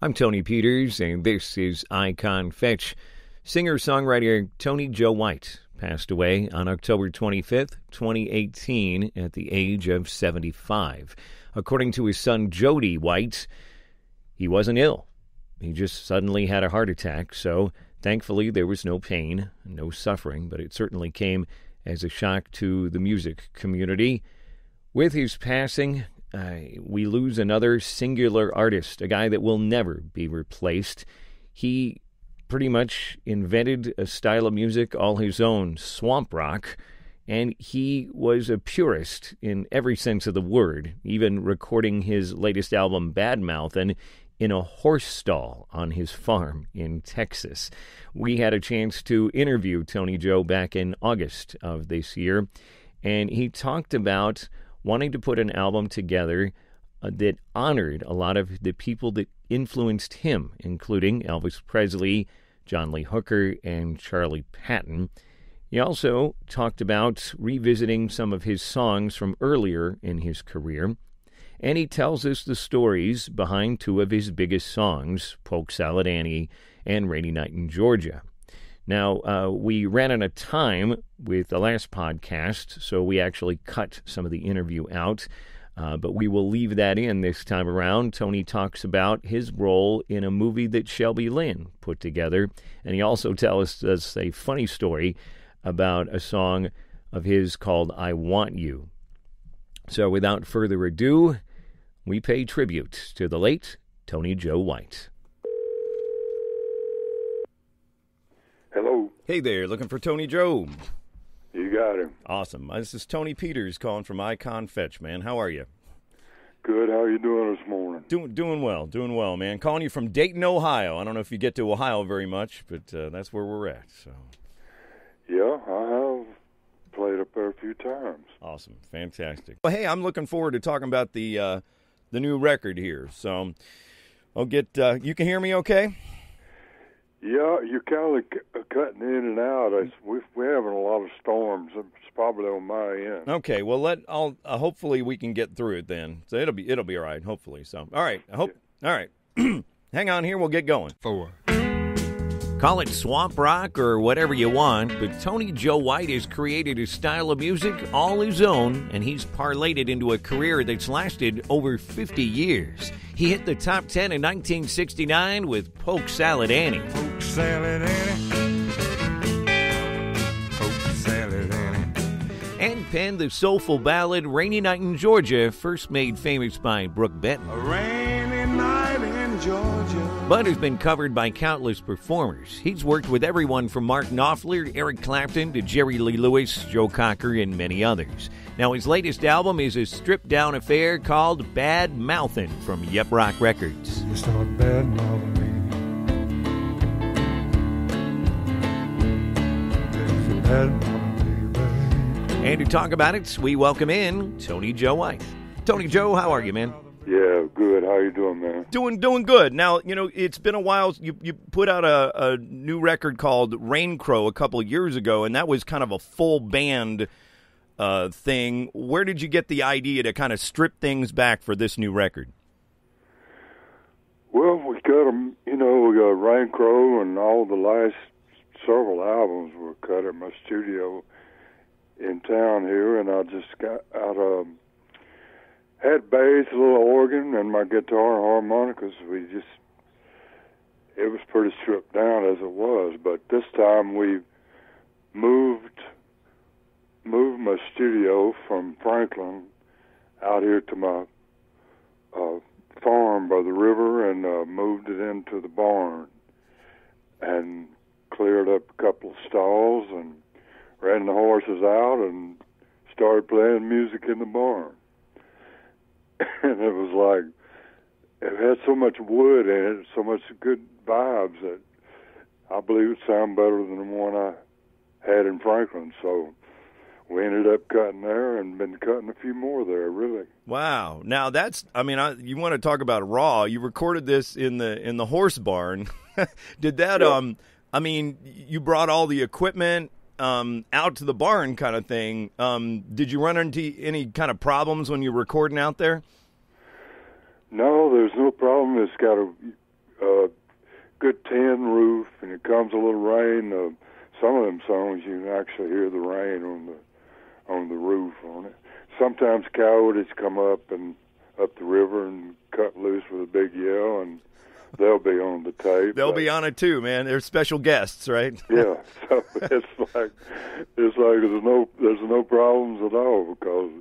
I'm Tony Peters, and this is Icon Fetch. Singer-songwriter Tony Joe White passed away on October 25th, 2018, at the age of 75. According to his son Jody White, he wasn't ill. He just suddenly had a heart attack, so thankfully there was no pain, no suffering, but it certainly came as a shock to the music community. With his passing, we lose another singular artist, a guy that will never be replaced. He pretty much invented a style of music all his own, swamp rock, and he was a purist in every sense of the word, even recording his latest album, Bad Mouthin, in a horse stall on his farm in Texas. We had a chance to interview Tony Joe back in August of this year, and he talked about wanting to put an album together that honored a lot of the people that influenced him, including Elvis Presley, John Lee Hooker, and Charlie Patton. He also talked about revisiting some of his songs from earlier in his career, and he tells us the stories behind two of his biggest songs, Polk Salad Annie and Rainy Night in Georgia. Now, we ran out of time with the last podcast, so we actually cut some of the interview out, but we will leave that in this time around. Tony talks about his role in a movie that Shelby Lynn put together, and he also tells us a funny story about a song of his called I Want You. So without further ado, we pay tribute to the late Tony Joe White. Hello. Hey there, looking for Tony Joe. You got him. Awesome. This is Tony Peters calling from Icon Fetch, man. How are you? Good. How you doing this morning? Doing well, man. Calling you from Dayton, Ohio. I don't know if you get to Ohio very much, but that's where we're at. So. Yeah, I have played up there a few times. Awesome. Fantastic. Well, hey, I'm looking forward to talking about the new record here. So I'll get, you can hear me okay? Yeah, you're kind of cutting in and out. We're having a lot of storms. It's probably on my end. Okay, well, hopefully we can get through it then. So it'll be all right, hopefully. So, all right, all right. Hang on here, we'll get going. 4. Call it swamp rock or whatever you want, but Tony Joe White has created a style of music all his own, and he's parlayed it into a career that's lasted over 50 years. He hit the top 10 in 1969 with Polk Salad Annie. Polk Salad Annie. Polk Salad Annie. And penned the soulful ballad Rainy Night in Georgia, first made famous by Brook Benton. A rainy night in Georgia. But has been covered by countless performers. He's worked with everyone from Mark Knopfler, Eric Clapton, to Jerry Lee Lewis, Joe Cocker, and many others. Now, his latest album is a stripped-down affair called Bad Mouthin' from Yep Rock Records. You start bad mouthing me. There's a bad mouthing, baby. And to talk about it, we welcome in Tony Joe White. Tony Joe, how are you, man? Yeah, good. How you doing, man? Doing good. Now, it's been a while. You put out a new record called Rain Crow a couple of years ago, and that was kind of a full band thing. Where did you get the idea to kind of strip things back for this new record? Well, we got them. We got Rain Crow, and all the last several albums were cut at my studio in town here, and I just got out had bass, a little organ, and my guitar and harmonicas. It was pretty stripped down as it was, but this time we moved my studio from Franklin out here to my farm by the river and moved it into the barn and cleared up a couple of stalls and ran the horses out and started playing music in the barn. And it was like, it had so much wood in it, so much good vibes that I believe it sounded better than the one I had in Franklin. So we ended up cutting there and been cutting a few more there, really. Wow. Now you want to talk about raw. You recorded this in the horse barn. Did that, yeah. You brought all the equipment out to the barn kind of thing. Did you run into any kind of problems when you're recording out there? No, there's no problem. It's got good tin roof, and it comes a little rain. Some of them songs you can actually hear the rain on the roof on it. Sometimes coyotes come up the river and cut loose with a big yell, and they'll be on the tape. They'll be on it too, man. They're special guests, right? Yeah, so it's like there's no problems at all, because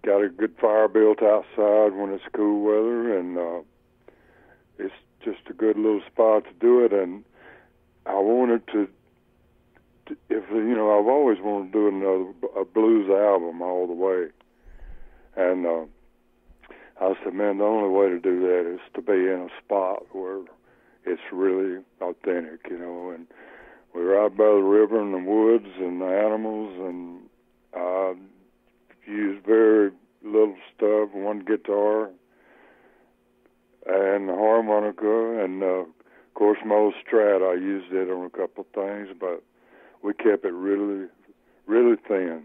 got a good fire built outside when it's cool weather, and it's just a good little spot to do it. And I wanted to I've always wanted to do a blues album all the way, and I said, man, the only way to do that is to be in a spot where it's really authentic, and we're out by the river and the woods and the animals, and I used very little stuff, one guitar and a harmonica, and of course my old Strat, I used it on a couple of things, but we kept it really, really thin.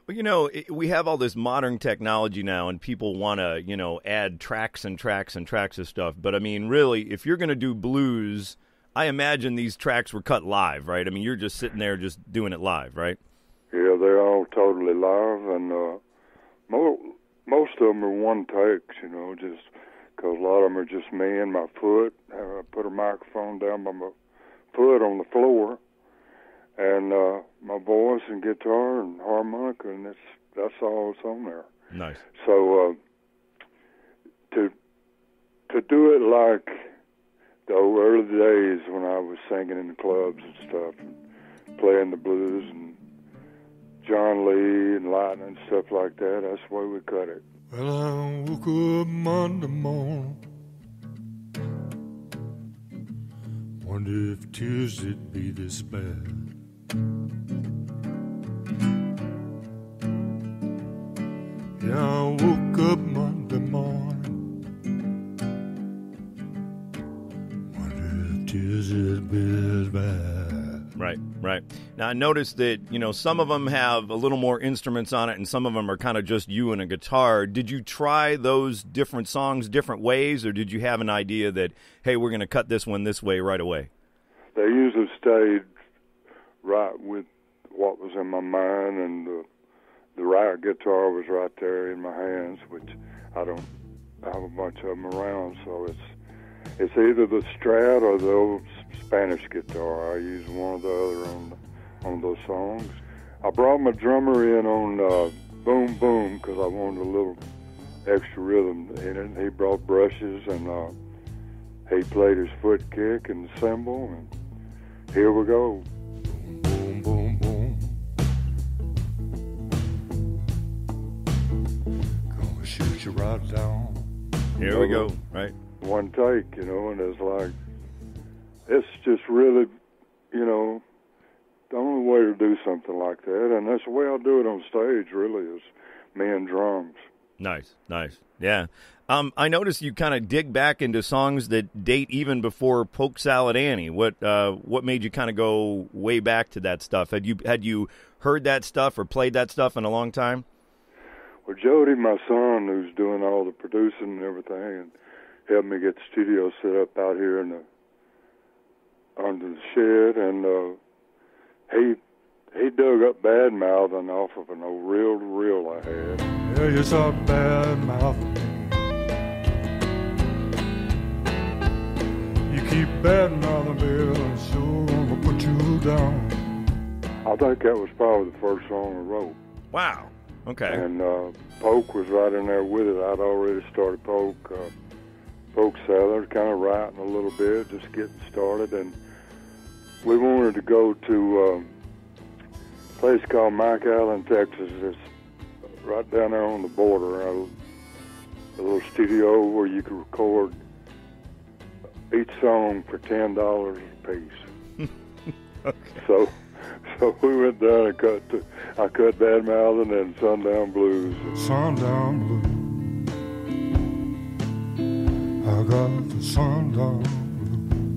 Well, we have all this modern technology now, and people want to, add tracks and tracks and tracks of stuff. But, I mean, really, if you're going to do blues, I imagine these tracks were cut live, right? I mean, you're just sitting there just doing it live, right? Yeah, they're all totally live, and most of them are one takes, just because a lot of them are just me and my foot. I put a microphone down by my foot on the floor, and my voice and guitar and harmonica, and that's all that's on there. Nice. So to do it like the early days when I was singing in the clubs and stuff, and playing the blues and John Lee and Lightning and stuff like that, that's the way we cut it. Well, I woke up Monday morning, wonder if Tuesday'd be this bad. Yeah, I woke up Monday morning, wonder if Tuesday'd be this bad. Right. Now, I noticed that, some of them have a little more instruments on it, and some of them are kind of just you and a guitar. Did you try those different songs different ways, or did you have an idea that, hey, we're going to cut this one this way right away? They usually stayed right with what was in my mind, and the right guitar was right there in my hands, which I don't have a bunch of them around, so it's either the Strat or the old Spanish guitar. I use one or the other on those songs. I brought my drummer in on Boom Boom because I wanted a little extra rhythm in it. He brought brushes, and he played his foot kick and the cymbal, and here we go. Boom, boom, boom. Gonna shoot you right down. Here we go, right? One take, and it's like, it's just really, the only way to do something like that, and that's the way I do it on stage, really, is me and drums. Nice. Yeah. I noticed you kind of dig back into songs that date even before Polk Salad Annie. What made you kind of go way back to that stuff? Had you heard that stuff or played that stuff in a long time? Well, Jody, my son, who's doing all the producing and everything, and helped me get the studio set up out here under the shed, and he dug up Bad Mouthin off of an old reel I had. Yeah, you saw Bad Mouthin. You keep Bad Mouthin, baby, I'm sure gonna put you down. I think that was probably the first song I wrote. Wow. Okay. And Polk was right in there with it. I'd already started Polk Salad, kind of writing a little bit, just getting started, and we wanted to go to a place called McAllen, Texas. It's right down there on the border, a little studio where you could record each song for $10 a piece. Okay. So we went down and I cut Bad Mouthin and Sundown Blues. Sundown Blues. I got the sundown blues.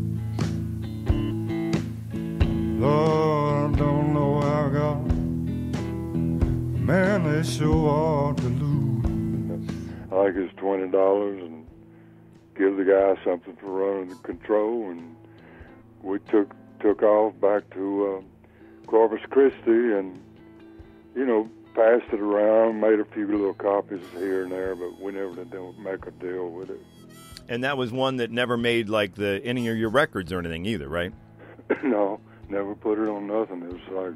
Lord, I don't know how I got. Man, they sure are to lose. I think it's $20, and give the guy something for running the control, and we took off back to Corpus Christi, and passed it around, made a few little copies here and there, but we never did make a deal with it. And that was one that never made like any of your records or anything either, right? No, never put it on nothing. It was like,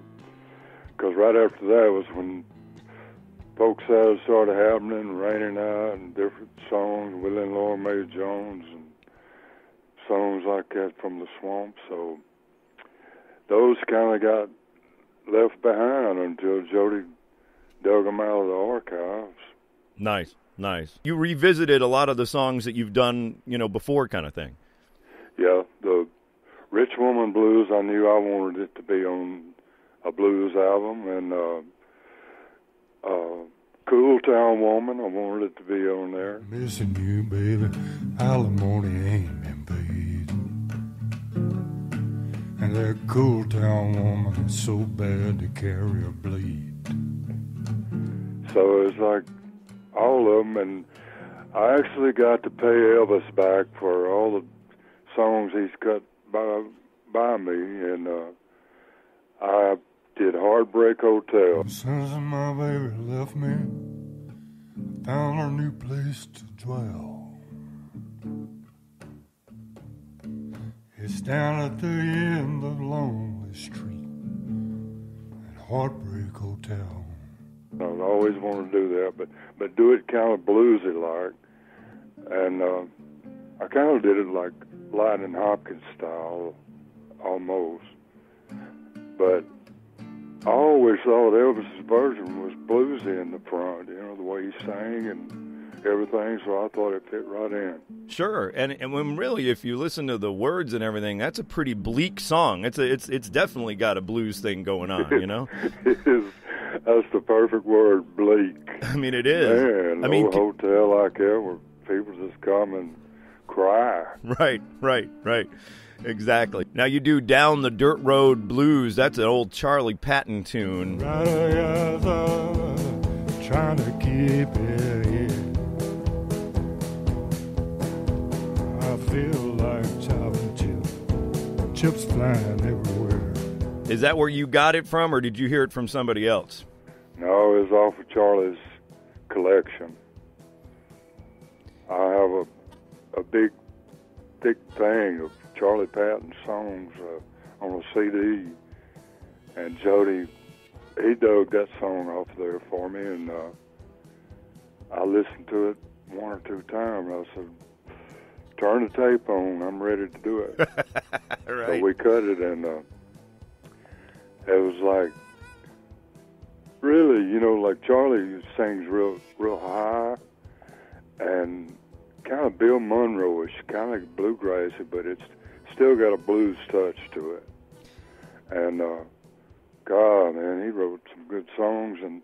because right after that was when Polk Salad started happening, Raining Out, and different songs, Willie and Laura Mae Jones, and songs like that from the Swamp. So those kind of got left behind until Jody dug them out of the archives. Nice. You revisited a lot of the songs that you've done, before, kind of thing. Yeah, the Rich Woman Blues, I knew I wanted it to be on a blues album, and Cool Town Woman, I wanted it to be on there. Missing you, baby, alimony ain't been paid. And that Cool Town Woman is so bad to carry a blade. So it's like all of them, and I actually got to pay Elvis back for all the songs he's cut by me, and I did Heartbreak Hotel. Since my baby left me, I found a new place to dwell. It's down at the end of Lonely Street at Heartbreak Hotel. I always wanted to do that, but do it kind of bluesy like, and I kind of did it like Lightning Hopkins style, almost. But I always thought Elvis's version was bluesy in the front, the way he sang and everything. So I thought it fit right in. Sure, and when really, if you listen to the words and everything, that's a pretty bleak song. It's definitely got a blues thing going on, It is. That's the perfect word, bleak. I mean, it is. Man, a hotel like that where people just come and cry. Right. Exactly. Now you do Down the Dirt Road Blues. That's an old Charlie Patton tune. Right together, trying to keep it in. I feel like chopping chips flying everywhere. Is that where you got it from, or did you hear it from somebody else? No, it was off of Charlie's collection. I have a big, thick thing of Charlie Patton songs on a CD, and Jody, he dug that song off there for me, and I listened to it one or two times. I said, turn the tape on, I'm ready to do it. Right. So we cut it, and it was like, really, like Charlie sings real high, and kind of Bill Monroe-ish, kind of like bluegrassy, but it's still got a blues touch to it. And God, man, he wrote some good songs in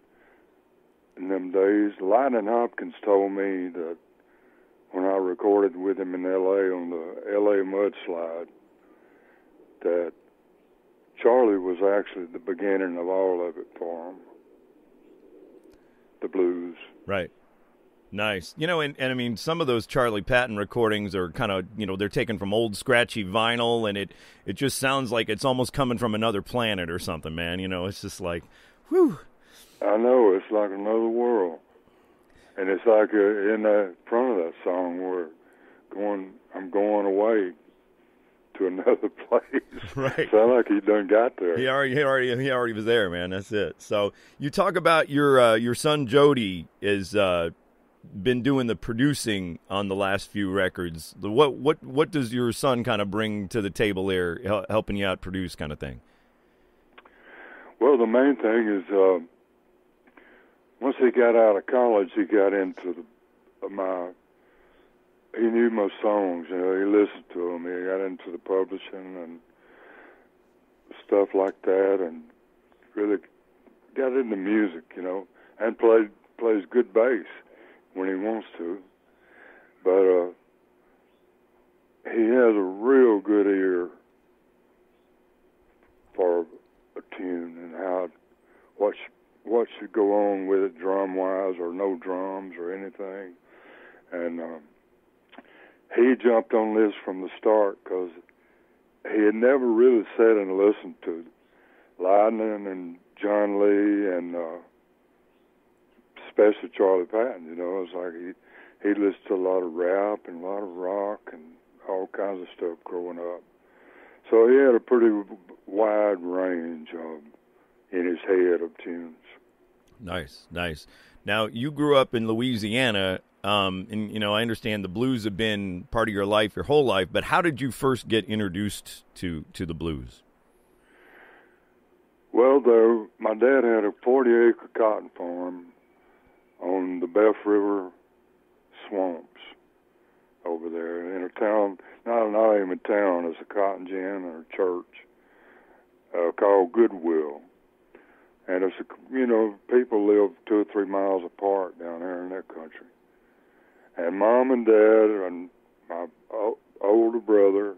them days. Lightning Hopkins told me that when I recorded with him in L.A. on the L.A. mudslide, that Charlie was actually the beginning of all of it for him. The blues. Right. Nice. And I mean, some of those Charlie Patton recordings are kind of, they're taken from old scratchy vinyl, and it just sounds like it's almost coming from another planet or something, man. It's just like, whew. I know, it's like another world. And it's like in the front of that song where I'm going away to another place. Right. Sound like he done got there. He already was there, man. That's it. So you talk about your son Jody is been doing the producing on the last few records. What does your son kind of bring to the table there, helping you out produce kind of thing? Well, the main thing is once he got out of college, he got into he knew my songs, he listened to them. He got into the publishing and stuff like that, and really got into music, and plays good bass when he wants to. But he has a real good ear for a tune and what should go on with it drum-wise, or no drums or anything. And he jumped on this from the start because he had never really sat and listened to Lightning and John Lee and especially Charlie Patton. You know, it's like he listened to a lot of rap and a lot of rock and all kinds of stuff growing up. So he had a pretty wide range in his head of tunes. Nice, nice. Now, you grew up in Louisiana, and, you know, I understand the blues have been part of your life your whole life, but how did you first get introduced to the blues? Well, my dad had a 40-acre cotton farm on the Beth River swamps over there in a town, not even a town, it's a cotton gin or a church called Goodwill. And it's people live 2 or 3 miles apart down there in that country. And Mom and Dad and my older brother,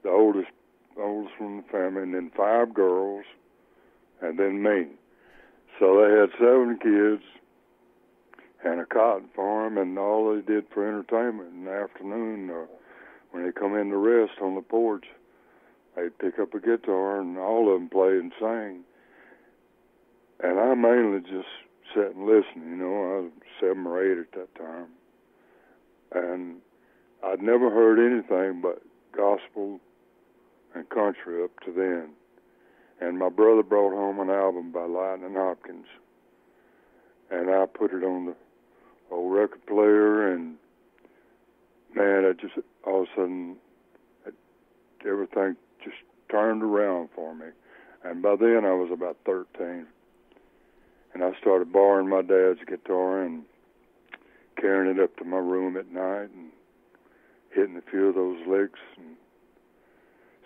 the oldest from the family, and then 5 girls, and then me. So they had 7 kids and a cotton farm, and all they did for entertainment in the afternoon, when they come in to rest on the porch, they'd pick up a guitar, and all of them played and sang. And I mainly just sat and listened. You know, I was 7 or 8 at that time. And I'd never heard anything but gospel and country up to then. And my brother brought home an album by Lightning Hopkins. And I put it on the old record player, and, man, it just, all of a sudden, everything just turned around for me. And by then I was about 13. And I started borrowing my dad's guitar and carrying it up to my room at night and hitting a few of those licks. And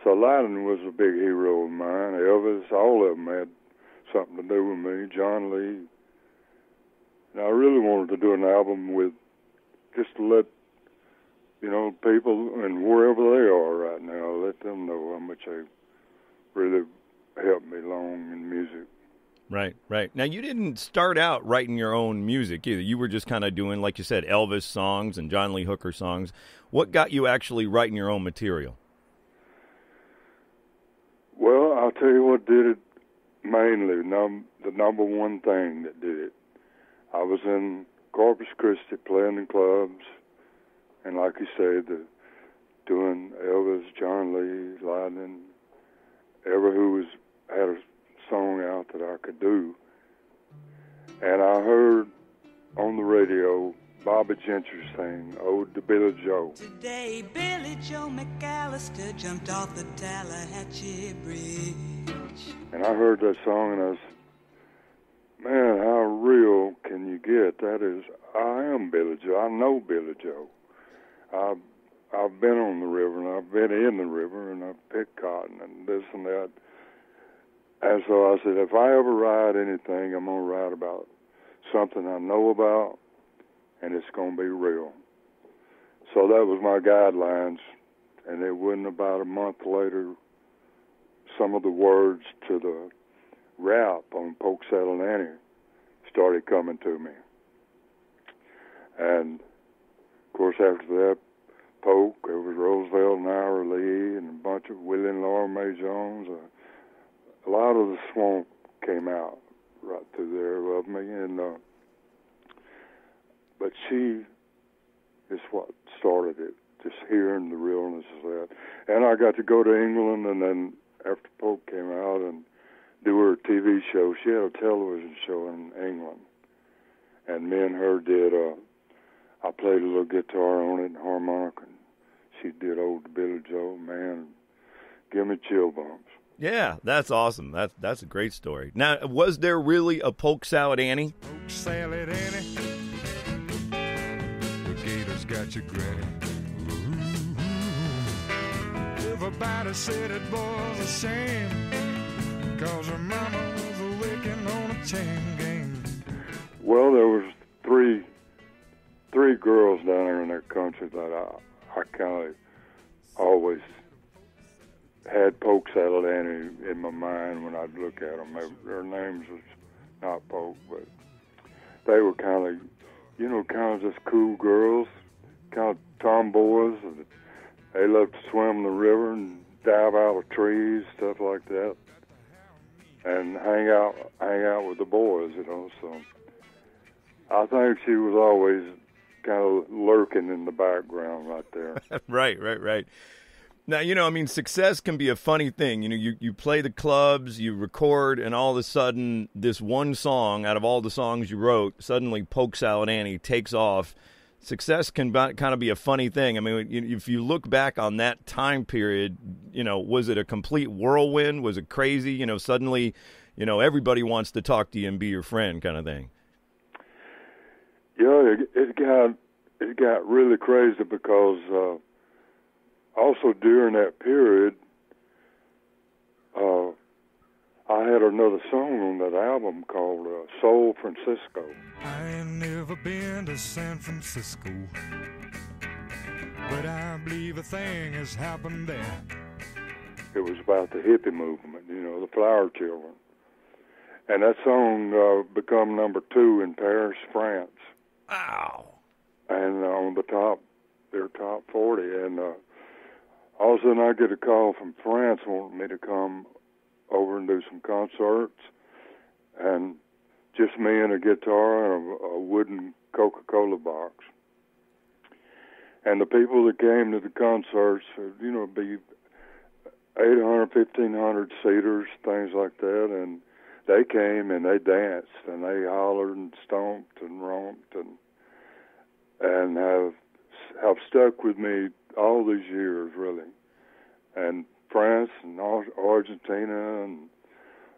so Lightning was a big hero of mine. Elvis, all of them had something to do with me. John Lee. And I really wanted to do an album with, just to let, people and wherever they are right now, let them know how much they really helped me along in music. Right, right. Now, you didn't start out writing your own music either. You were just kind of doing, like you said, Elvis songs and John Lee Hooker songs. What got you actually writing your own material? Well, I'll tell you what did it mainly, the number one thing that did it. I was in Corpus Christi playing in clubs, and like you said, doing Elvis, John Lee, Lightning, who had a song out that I could do. And I heard on the radio Bobby Gentry sing Ode to Billy Joe. Today Billy Joe McAllister jumped off the Tallahatchie Bridge. And I heard that song and I was, man, how real can you get? That is, I am Billy Joe. I know Billy Joe. I've been on the river and I've been in the river and I've picked cotton and this and that. And so I said, if I ever write anything, I'm going to write about something I know about, and it's going to be real. So that was my guidelines, and it wasn't about a month later, some of the words to the rap on Polk Salad Annie started coming to me. And, of course, after that, Polk, it was Roosevelt and Ira Lee and a bunch of Willie and Laura Mae Jones. A lot of the swamp came out right through there of me, and but she is what started it, just hearing the realness of that. And I got to go to England, and then after Polk came out and do her TV show, she had a television show in England, and me and her did, I played a little guitar on it and harmonica, and she did Ode to Billy Joe. Man, give me chill bumps. Yeah, that's awesome. That's a great story. Now, was there really a Polk Salad Annie? Polk Salad Annie, the gators got you granny. Everybody said it was a shame, 'cause her mama was a wicking on a chain gang. Well, there was three girls down there in that country that I kind of always had Polk Salad Annie in my mind when I'd look at them. Their names was not Polk, but they were kind of just cool girls, kind of tomboys. And they love to swim in the river and dive out of trees, stuff like that, and hang out with the boys, you know. So I think she was always kind of lurking in the background right there. Right. Now, you know, I mean, success can be a funny thing. You know, you play the clubs, you record, and all of a sudden, this one song out of all the songs you wrote, suddenly Polk Salad Annie takes off. Success can kind of be a funny thing. I mean, if you look back on that time period, you know, was it a complete whirlwind? Was it crazy? You know, suddenly, you know, everybody wants to talk to you and be your friend kind of thing. Yeah, it got really crazy because also during that period, I had another song on that album called Soul Francisco. I ain't never been to San Francisco, but I believe a thing has happened there. It was about the hippie movement, you know, the Flower Children. And that song become number 2 in Paris, France. Wow. And on their top 40. And all of a sudden I get a call from France wanting me to come over and do some concerts. And just me and a guitar and a wooden Coca-Cola box. And the people that came to the concerts, you know, be 800, 1,500 seaters, things like that. And they came and they danced and they hollered and stomped and romped and have stuck with me all these years, really. And France and Argentina and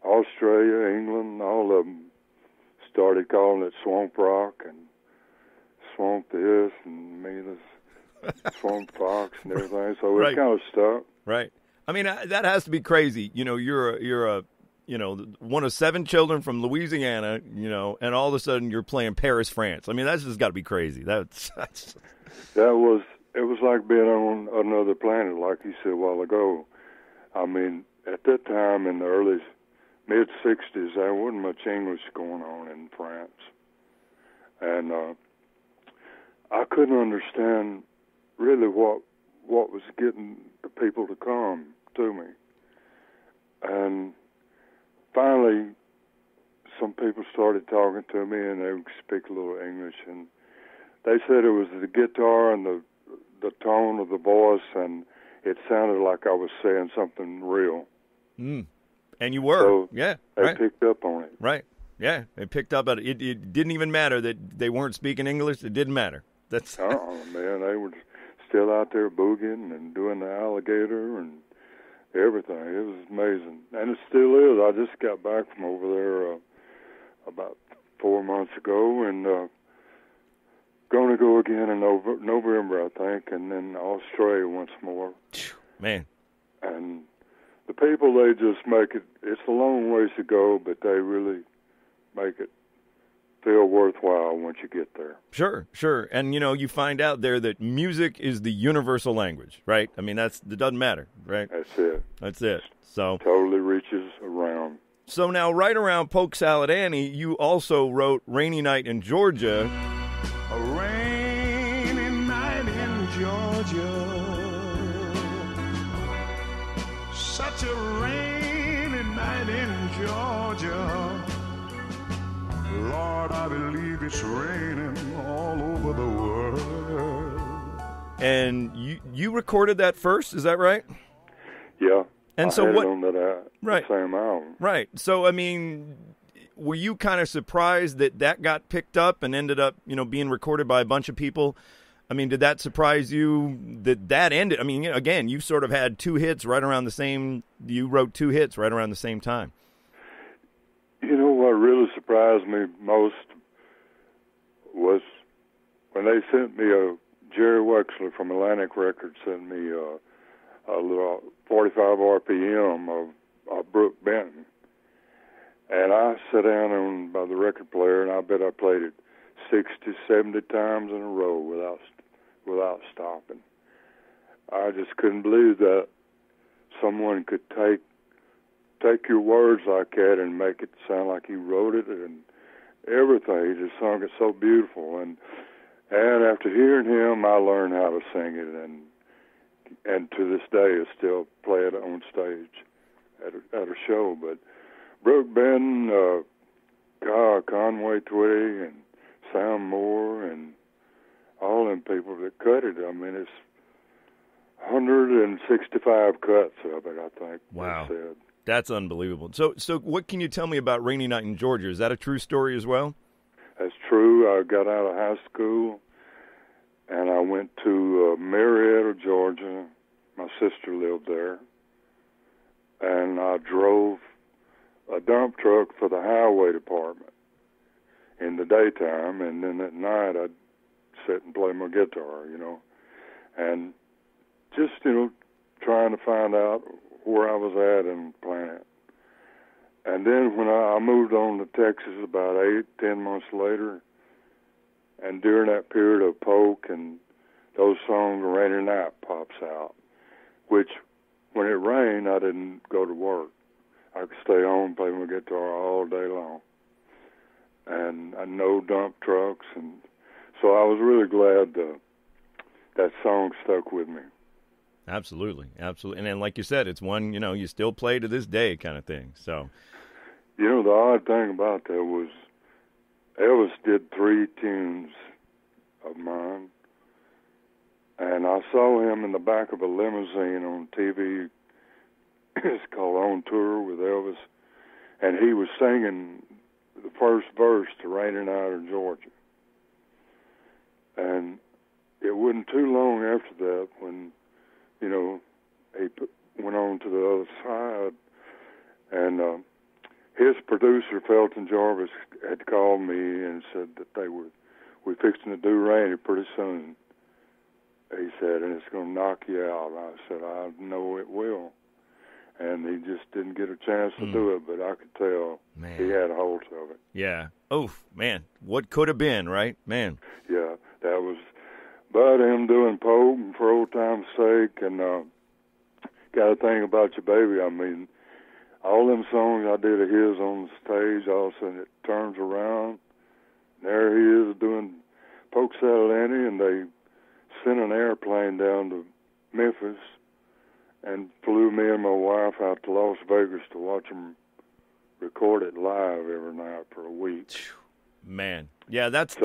Australia, England, all of them started calling it swamp rock and swamp this and me this swamp fox and everything. So Right. it kind of stuck. Right. I mean, that has to be crazy. You know, you're a you know, one of 7 children from Louisiana, you know, and all of a sudden you're playing Paris, France. I mean, that's just got to be crazy. It was like being on another planet, like you said a while ago. I mean, at that time in the early mid-'60s, there wasn't much English going on in France. And I couldn't understand really what was getting the people to come to me. And finally, some people started talking to me, and they would speak a little English, and they said it was the guitar and the tone of the voice, and it sounded like I was saying something real. Mm. And you were. So yeah. They Right. picked up on it. Right. Yeah. They picked up on it. It didn't even matter that they weren't speaking English. It didn't matter. That's. Oh, man, they were still out there boogieing and doing the alligator and everything. It was amazing. And it still is. I just got back from over there about 4 months ago, and going to go again in November, I think, and then Australia once more. Man. And the people, they just make it, it's a long ways to go, but they really make it feel worthwhile once you get there. Sure. And, you know, you find out there that music is the universal language, right? I mean, it doesn't matter, right? That's it. So totally reaches around. So now, right around Polk Salad Annie, you also wrote Rainy Night in Georgia. A rainy night in Georgia, such a rainy night in Georgia. Lord, I believe it's raining all over the world. And you recorded that first, is that right? Yeah. And I so had what? It on that Right. same album. Right. So I mean, were you kind of surprised that got picked up and ended up, you know, being recorded by a bunch of people? I mean, did that surprise you that ended? I mean, again, you sort of had 2 hits right around the same. You wrote 2 hits right around the same time. You know what really surprised me most was when they sent me Jerry Wexler from Atlantic Records sent me a little 45 RPM of Brook Benton. And I sat down by the record player, and I bet I played it 60, 70 times in a row without stopping. I just couldn't believe that someone could take your words like that and make it sound like he wrote it and everything. He just sung it so beautiful. And And after hearing him, I learned how to sing it, and to this day, I still play it on stage at a show. But Brook Benton, Conway Twitty, and Sam Moore, and all them people that cut it. I mean, it's 165 cuts of it, I think. Wow. They said. That's unbelievable. So what can you tell me about Rainy Night in Georgia? Is that a true story as well? That's true. I got out of high school, and I went to Marietta, Georgia. My sister lived there. And I drove a dump truck for the highway department in the daytime, and then at night I'd sit and play my guitar, and just, trying to find out where I was at in the planet. And then when I moved on to Texas about 10 months later, and during that period of Polk and those songs, Rainy Night pops out, which when it rained, I didn't go to work. I could stay home, play my guitar all day long. And I know dump trucks, and so I was really glad that song stuck with me. Absolutely. And then, like you said, it's one, you still play to this day kind of thing. So, the odd thing about that was Elvis did 3 tunes of mine, and I saw him in the back of a limousine on TV. It's called On Tour with Elvis, and he was singing the first verse to Rainy Night in Georgia. And it wasn't too long after that when, he went on to the other side, and his producer, Felton Jarvis, had called me and said that we're fixing to do Rainy pretty soon. He said, and it's going to knock you out. I said, I know it will. And he just didn't get a chance to do it, but I could tell he had a hold of it. Yeah. Oh, man. What could have been, right? Man. Yeah, that was. But him doing Polk and For Old Time's Sake, and Got a Thing About Your Baby, I mean, all them songs I did of his on the stage, all of a sudden it turns around, and there he is doing Polk Salad Annie, and they sent an airplane down to Memphis and flew me and my wife out to Las Vegas to watch them record it live every night for a week. Man, yeah, that's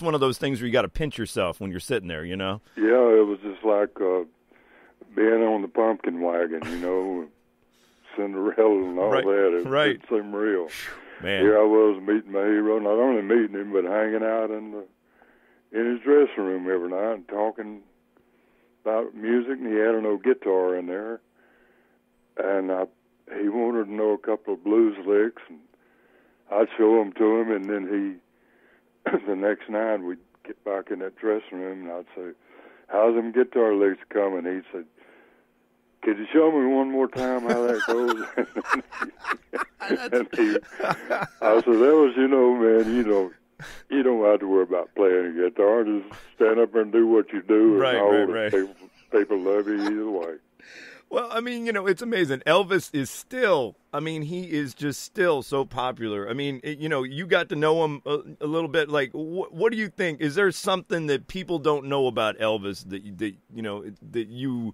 one of those things where you got to pinch yourself when you're sitting there, Yeah, it was just like being on the pumpkin wagon, Cinderella and all that. It seemed real. Man, here I was meeting my hero, not only meeting him but hanging out in his dressing room every night and talking about music, and he had an old guitar in there, and he wanted to know a couple of blues licks, and I'd show them to him, and then the next night we'd get back in that dressing room, and I'd say, how's them guitar licks coming? He'd say, could you show me one more time how that goes? I said, Elvis, man, you don't have to worry about playing a guitar. Just stand up there and do what you do. Right. People love you either way. Well, I mean, it's amazing. Elvis is still, he is just still so popular. I mean, you got to know him a little bit. Like, what do you think? Is there something that people don't know about Elvis that you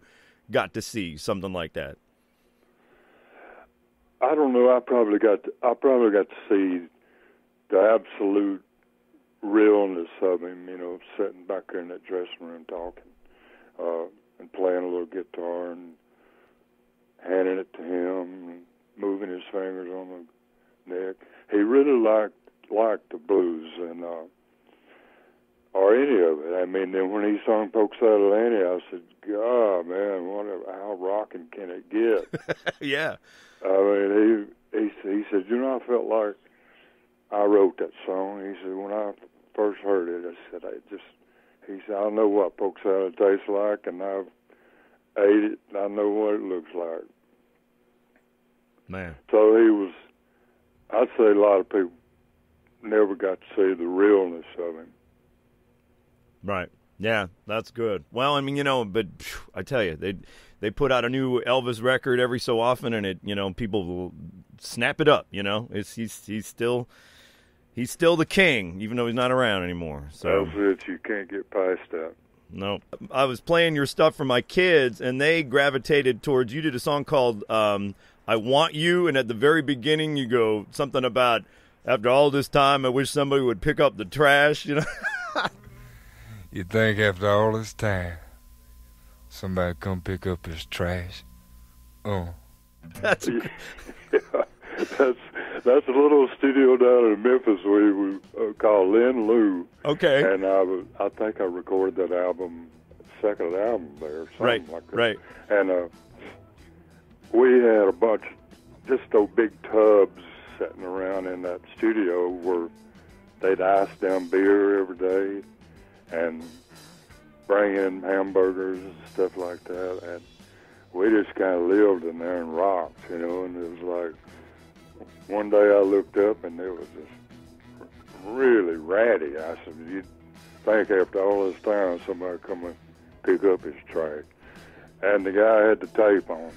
got to see, something like that? I don't know. I probably got to see the absolute realness of him, sitting back there in that dressing room talking and playing a little guitar and handing it to him and moving his fingers on the neck. He really liked the blues and or any of it. I mean, then when he sung Polk Salad Annie, I said, God, man, how rocking can it get? Yeah. I mean, he said, I felt like I wrote that song. He said, when I first heard it, he said, I know what Polk Salad tastes like, and I've ate it, and I know what it looks like. Man. So I'd say a lot of people never got to see the realness of him. Right. Yeah, that's good. Well, but I tell you, they put out a new Elvis record every so often, and it, people will snap it up. He's he's still the king, even though he's not around anymore. So that's it. You can't get past that. no. I was playing your stuff for my kids, and they gravitated towards, you did a song called I Want You, and at the very beginning you go something about, after all this time, I wish somebody would pick up the trash, you know? You think after all this time, somebody come pick up his trash? Oh. That's a, Yeah, that's a little studio down in Memphis we call Lynn Lou. okay. And I think I recorded that second album there, something Right, like that. right. And we had a bunch, just those big tubs sitting around in that studio where they'd ice down beer every day and bring in hamburgers and stuff like that. And we just kind of lived in there and rocked, you know. And it was like, one day I looked up and it was just really ratty. I said, you'd think after all this time somebody come and pick up his trash. And the guy had the tape on.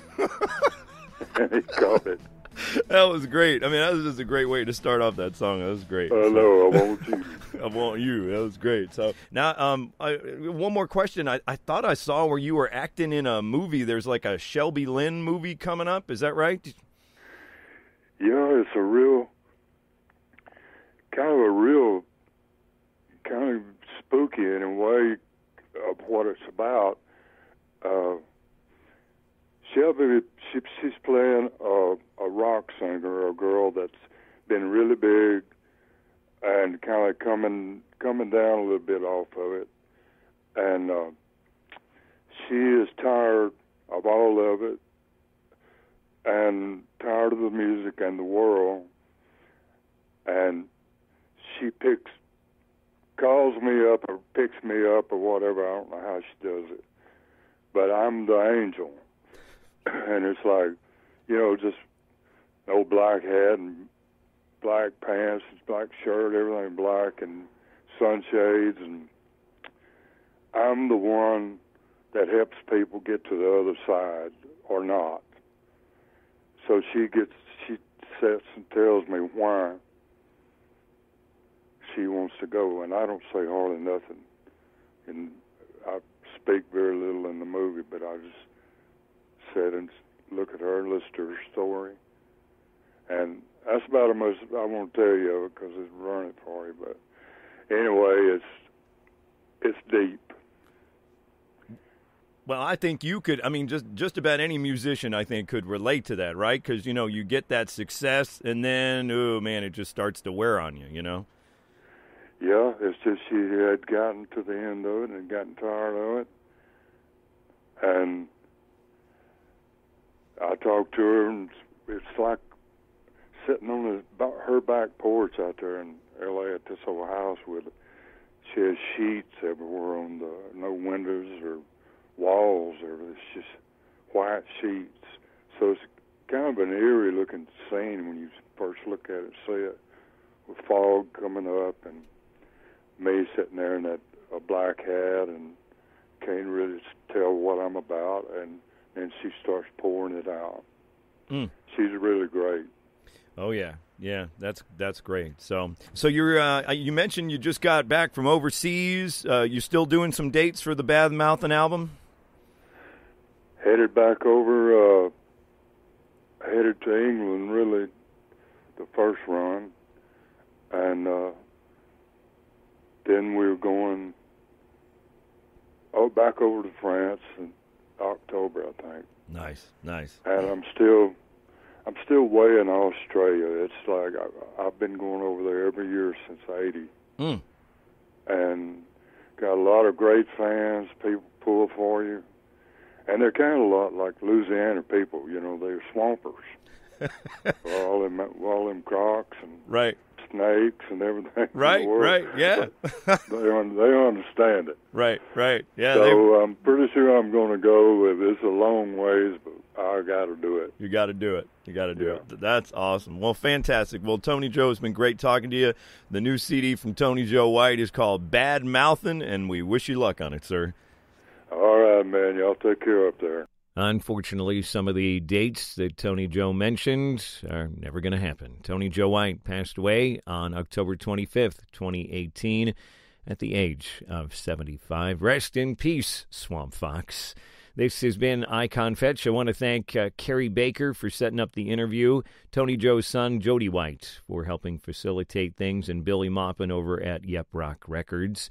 And he caught it. That was great. I mean, that was just a great way to start off that song. That was great. I know, I want you. I Want You. That was great. So now, one more question. I thought I saw where you were acting in a movie. There's like a Shelby Lynn movie coming up. Is that right? Yeah, it's a real, kind of spooky in a way of what it's about. Shelby, she's playing a rock singer, a girl that's been really big and kind of coming down a little bit off of it. And she is tired of all of it and tired of the music and the world. And she calls me up or picks me up or whatever. I don't know how she does it. But I'm the angel. And it's like, you know, just an old black hat and black pants, black shirt, everything black, and sunshades. And I'm the one that helps people get to the other side or not. So she sits and tells me why she wants to go, and I don't say hardly nothing. And I speak very little in the movie, but I just sit and look at her and listen to her story. And that's about as much I want to tell you of it because it's running for you. But anyway, it's deep. Well, I think you could. I mean, just about any musician, I think, could relate to that, right? Because, you know, you get that success, and then, oh, man, it just starts to wear on you, you know? Yeah, it's just she had gotten to the end of it and gotten tired of it. And I talked to her, and it's like sitting on her back porch out there in L.A. at this old house with it. She has sheets everywhere on no windows or walls, or it's just white sheets. So it's kind of an eerie-looking scene when you first look at it, see it, with fog coming up and me sitting there in a black hat and can't really tell what I'm about, and then she starts pouring it out. Mm. She's really great. Oh yeah, that's great. So you're you mentioned you just got back from overseas. You still doing some dates for the Bad Mouthin album? Headed back over, headed to England, really, the first run, and then we were going back over to France in October, I think. Nice. And I'm still way in Australia. It's like I've been going over there every year since '80, and got a lot of great fans. People pull for you, and they're kind of a lot like Louisiana people. You know, they're swampers. all them crocs and Right. snakes and everything. Right. Yeah. they understand it. Right. Yeah. So I'm pretty sure I'm going to go. It's a long ways, but I got to do it. You got to do it. That's awesome. Well, fantastic. Well, Tony Joe, it's been great talking to you. The new CD from Tony Joe White is called Bad Mouthin', and we wish you luck on it, sir. All right, man. Y'all take care up there. Unfortunately, some of the dates that Tony Joe mentioned are never going to happen. Tony Joe White passed away on October 25th, 2018, at the age of 75. Rest in peace, Swamp Fox. This has been Icon Fetch. I want to thank Carrie Baker for setting up the interview, Tony Joe's son, Jody White, for helping facilitate things, and Billy Maupin over at Yep Rock Records.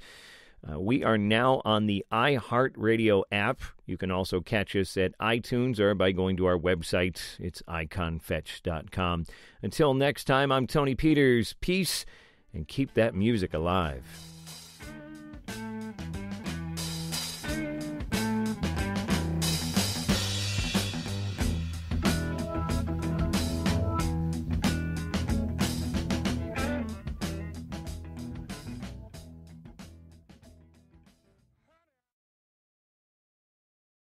We are now on the iHeartRadio app. You can also catch us at iTunes or by going to our website. It's iconfetch.com. Until next time, I'm Tony Peters. Peace, and keep that music alive.